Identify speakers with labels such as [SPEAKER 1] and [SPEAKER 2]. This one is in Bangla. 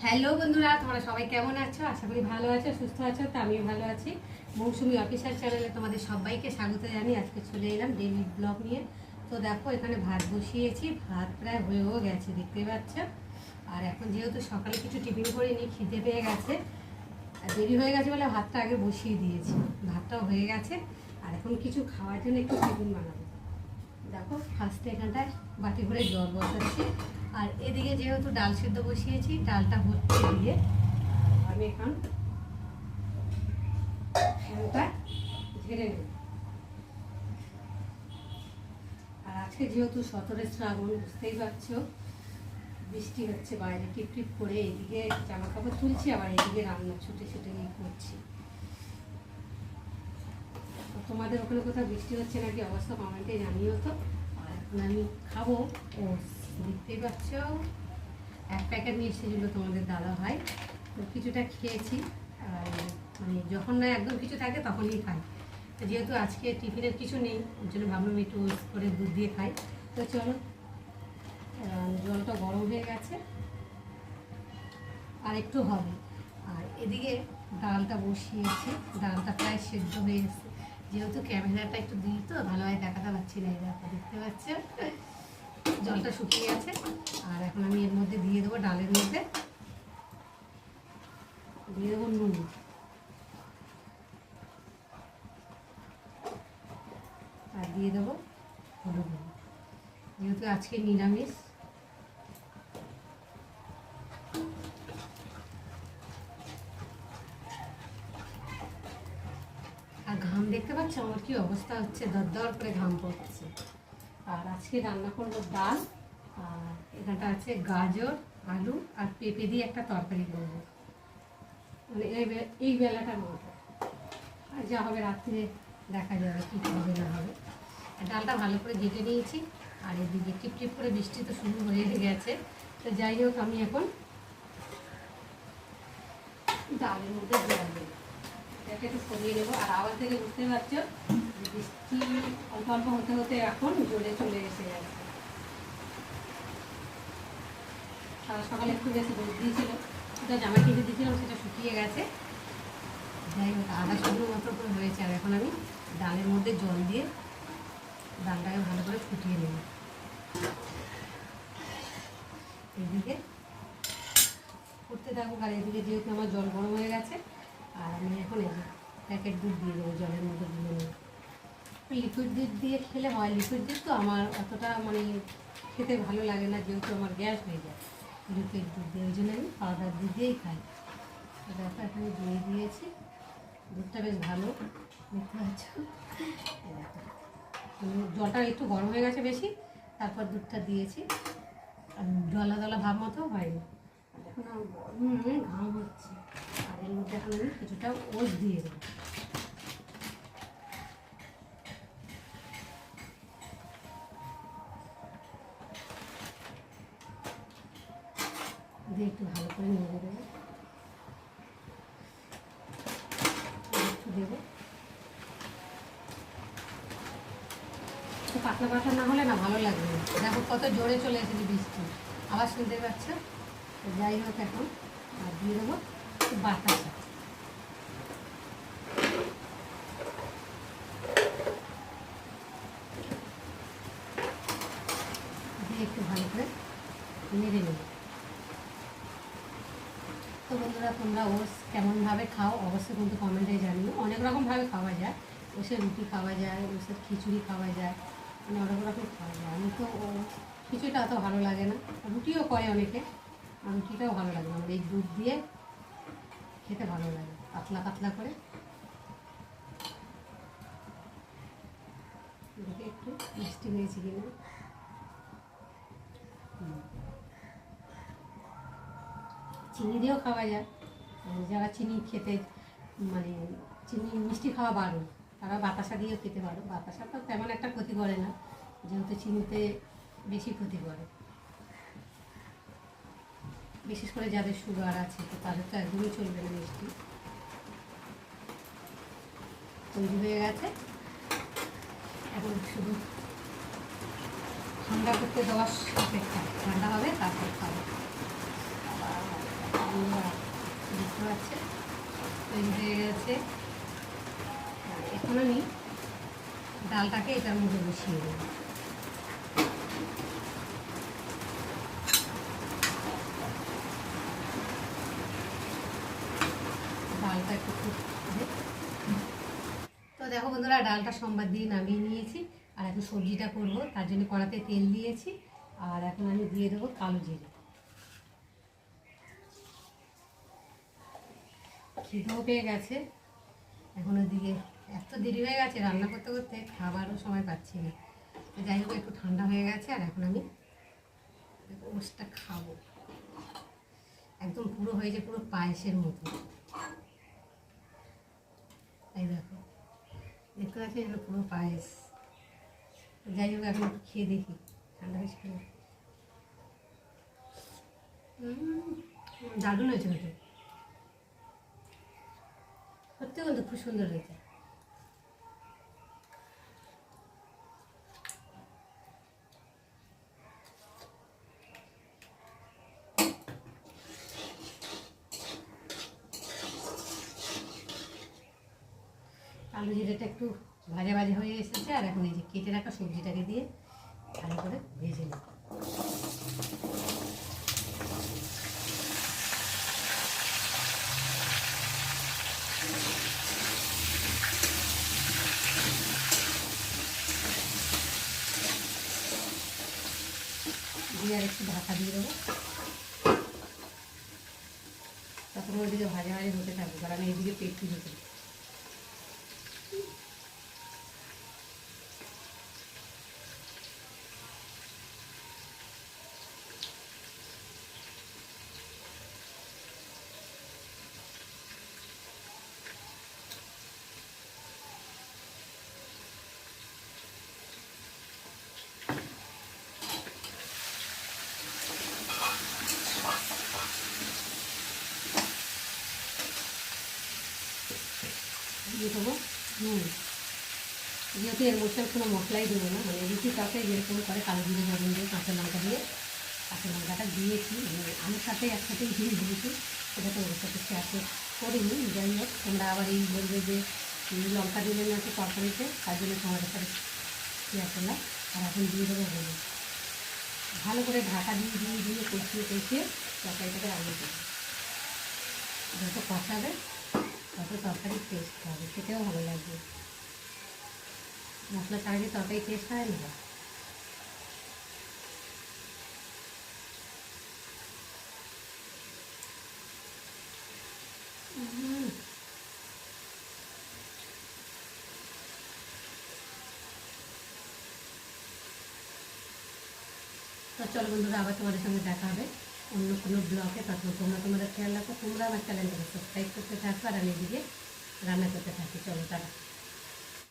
[SPEAKER 1] হ্যালো বন্ধুরা, তোমরা সবাই কেমন আছো? আশা করি ভালো আছো, সুস্থ আছো। তো আমিও ভালো আছি। মৌসুমি অফিসিয়াল চ্যানেলে তোমাদের সবাইকে স্বাগত জানিয়ে আজকে চলে এলাম ডেইলি ব্লগ নিয়ে। তো দেখো, এখানে ভাত বসিয়েছি, ভাত প্রায় হয়েও গেছে, দেখতেই পাচ্ছ। আর এখন যেহেতু সকালে কিছু টিফিন করে নিই, খিদে পেয়ে গেছে, আর দেরি হয়ে গেছে বলে ভাতটা আগে বসিয়ে দিয়েছি। ভাতটাও হয়ে গেছে, আর এখন কিছু খাওয়ার জন্য একটু টিফিন বানাবো। দেখো, ফার্স্টে এখানটায় বাটি করে জল বসাচ্ছি, আর এদিকে যেহেতু ডাল সিদ্ধ বসিয়েছি, ডালটা হচ্ছে দিয়ে আমি এখন ফ্যানটা ঝেড়ে নেব। আর আজকে যেহেতু 17 শ্রাবণ, বুঝতেই পারছো, বৃষ্টি হচ্ছে, বাইরে টিপ টিপ করে, এদিকে জামা কাপড় তুলছি, আবার এদিকে রান্না ছুটে ছুটে গিয়ে করছি। তোমাদের ওখানে কোথাও বৃষ্টি হচ্ছে নাকি অবস্থা কমেন্টে জানিও তো। আর এখন আমি খাবো। ও দেখতেই পাচ্ছ, এক প্যাকেট নিয়ে এসেছিলো তোমাদের দাদা ভাই, তো কিছুটা খেয়েছি। আর মানে যখন না একদম কিছু থাকে তখনই খাই। তো যেহেতু আজকে টিফিনের কিছু নেই, ওর জন্য ভাবলাম একটু ওয়েস্ট করে দুধ দিয়ে খাই। তো চলো, জলটা গরম হয়ে গেছে, আর একটু হবে। আর এদিকে ডালটা বসিয়েছি, ডালটা প্রায় সেদ্ধ হয়ে গেছে। যেহেতু ক্যামেরাটা একটু দিই তো ভালোভাবে দেখাতে পাচ্ছি না, এই দেখো, দেখতে পাচ্ছ জলটা শুকিয়ে গেছে। আর এখন আমি এর মধ্যে দিয়ে দেবো, ডালের মধ্যে দিয়ে দেবো নুন, আর দিয়ে দেবো হলুদ। যেহেতু আজকে নিরামিষ, আর ঘাম দেখতে পাচ্ছ আমার কি অবস্থা হচ্ছে, দরদর করে ঘাম পড়ছে। আর আজকে রান্না করবো ডাল, আর এখানটা আছে গাজর, আলু আর পেঁপে দিয়ে একটা তরকারি করবো, মানে এই বেলাটার মতো। আর যা হবে রাত্রে দেখা যাবে কী হবে না হবে। ডালটা ভালো করে ঘেটে নিয়েছি, আর এদিকে টিপ টিপ করে বৃষ্টি তো শুরু হয়ে গেছে। তো যাই হোক, আমি এখন ডালের মধ্যে জল দেবো, এটাকে একটু সরিয়ে নেবো। আর আবার থেকে বুঝতে পারছো, বৃষ্টি অল্প অল্প হতে হতে এখন জলে চলে এসে যাচ্ছে। সকালে একটু বেশি রোদ দিয়েছিল, সেটা জামা কিনে দিয়েছিলাম, সেটা শুকিয়ে গেছে। যাই হোক, আধা শুকনো মতো করে হয়েছে। আর এখন আমি ডালের মধ্যে জল দিয়ে ডালটাকে ভালো করে ফুটিয়ে নেব। এদিকে ফুটতে থাকুক, আর এদিকে যেহেতু আমার জল গরম হয়ে গেছে, আর আমি এখন এই যে প্যাকেট দুধ দিয়ে দেবো, জলের মধ্যে দিয়ে নেব। লিকুইড দুধ দিয়ে খেলে হয়, লিকুইড দুধ তো আমার অতটা মানে খেতে ভালো লাগে না, যেহেতু আমার গ্যাস হয়ে যায় লিকুইড দুধ দিয়ে, ওই জন্য আমি পাউডার দুধ দিয়েই খাই। দেখো, এখানে দিয়ে দিয়েছি, দুধটা বেশ ভালো দেখতে পাচ্ছ। জলটা একটু গরম হয়ে গেছে বেশি, তারপর দুধটা দিয়েছি, আর দলা দলা ভাব মতো হয়নি। এখন আমার গরমে ঘাম হচ্ছে, আর এর মধ্যে এখন আমি কিছুটা ওটস দিয়ে দেবো। দিয়ে একটু ভালো করে নেড়ে দেবো, একটু দেবো। পাতলা পাতলা না হলে না ভালো লাগবে না। দেখো কত জোরে চলে এসেছে বৃষ্টি, আবার শুনতে পাচ্ছ। যাই হোক, এখন আর দিয়ে দেবো বাতাসা, দিয়ে একটু ভালো করে নেড়ে নেব। তো বন্ধুরা, তোমরা ওটস কেমনভাবে খাও অবশ্যই কিন্তু কমেন্টে জানিও। অনেক রকমভাবে খাওয়া যায়, ওষের রুটি খাওয়া যায়, ওষের খিচুড়ি খাওয়া যায়, মানে অনেক রকম খাওয়া যায়। আমি তো খিচুড়িটা অত ভালো লাগে না, রুটিও করে অনেকে, আর রুটিটাও ভালো লাগে না। আমার এই দুধ দিয়ে খেতে ভালো লাগে, পাতলা পাতলা করে। দেখে একটু মিষ্টি হয়েছে কিনা। চিনি দিয়েও খাওয়া যায়, যারা চিনি খেতে মানে চিনি মিষ্টি খাওয়া বারণ, তারা বাতাসা দিয়েও খেতে পারো। বাতাসা তো তেমন একটা ক্ষতি করে না, যেহেতু চিনিতে বেশি ক্ষতি করে, বিশেষ করে যাদের সুগার আছে, তো তাদের তো একদমই চলবে না মিষ্টি। তৈরি হয়ে গেছে, এখন শুধু ঠান্ডা করতে দেওয়ার অপেক্ষা, ঠান্ডা হবে তারপর খাবো। পাচ্ছে, তৈরি হয়ে গেছে। এখন আমি ডালটাকে এটার মধ্যে বসিয়ে দেব। ডালটা একটু ফুটবে। তো দেখো বন্ধুরা, ডালটা সোমবার দিয়ে নামিয়ে নিয়েছি, আর এখন সবজিটা করব, তার জন্য কড়াতে তেল দিয়েছি। আর এখন আমি দিয়ে দেবো কালো জিরে। খিদেও পেয়ে গেছে, এখন ওদিকে এত দেরি হয়ে গেছে রান্না করতে করতে, খাবারও সময় পাচ্ছি না। তো যাই হোক, একটু ঠান্ডা হয়ে গেছে, আর এখন আমি ওষটা খাবো। একদম পুরো হয়েছে, পুরো পায়েসের মতো। তাই দেখো, দেখতে পাচ্ছি যেন পুরো পায়েস। যাই হোক, এখন একটু খেয়ে দেখি, ঠান্ডা হয়েছে খেয়ে। দারুণ হয়েছে কিন্তু, সত্যি কিন্তু খুব সুন্দর হয়েছে। আলু জিরেটা একটু ভাজা ভাজা হয়ে এসেছে, আর এখন এই যে কেটে রাখা সবজিটাকে দিয়ে ভালো করে ভেজে নেব। দিয়ে আর একটু ঢাকা দিয়ে দেবো, তখন ওইদিকে ভাজা ভাজা হতে থাকবে, কারণ এইদিকে পেটটি হতে। দিয়ে দেবো নুন। যেহেতু এর মধ্যে কোনো মশলাই দেবো না, মানে রুটি তরকারি যেরকম করে কালো জিরে লবণ দিয়ে কাঁচা লঙ্কা দিয়ে, কাঁচা লঙ্কাটা দিয়েছি, মানে আলুর সাথে একসাথেই দিয়ে দিয়েছি। সেটা তো ওর সাথে শেয়ার করিনি। যাই হোক, তোমরা আবার এই বলবে যে লঙ্কা দিলে না একটু তরকারিতে, তার জন্য তোমাদের সাথে শেয়ার করলাম। আর এখন দিয়ে দেবো হলুদ। ভালো করে ঢাকা দিয়ে দিয়ে দিয়ে কষিয়ে কষিয়ে তরকারিটাকে রান্না করবো। যত কষাবে তত তরকারির টেস্ট হবে, খেতেও ভালো লাগবে। মশলা ছাড়া যে তরকারি টেস্ট হয় না। তো চলো বন্ধুরা, আবার তোমাদের সঙ্গে দেখা হবে অন্য কোনো ব্লগে। তখন তোমরা তোমাদের খেয়াল রাখো, তোমরা আমার চ্যানেলটাকে সাবস্ক্রাইব করতে থাকো, আর আমি এদিকে রান্না করতে থাকি। চলো, টাটা।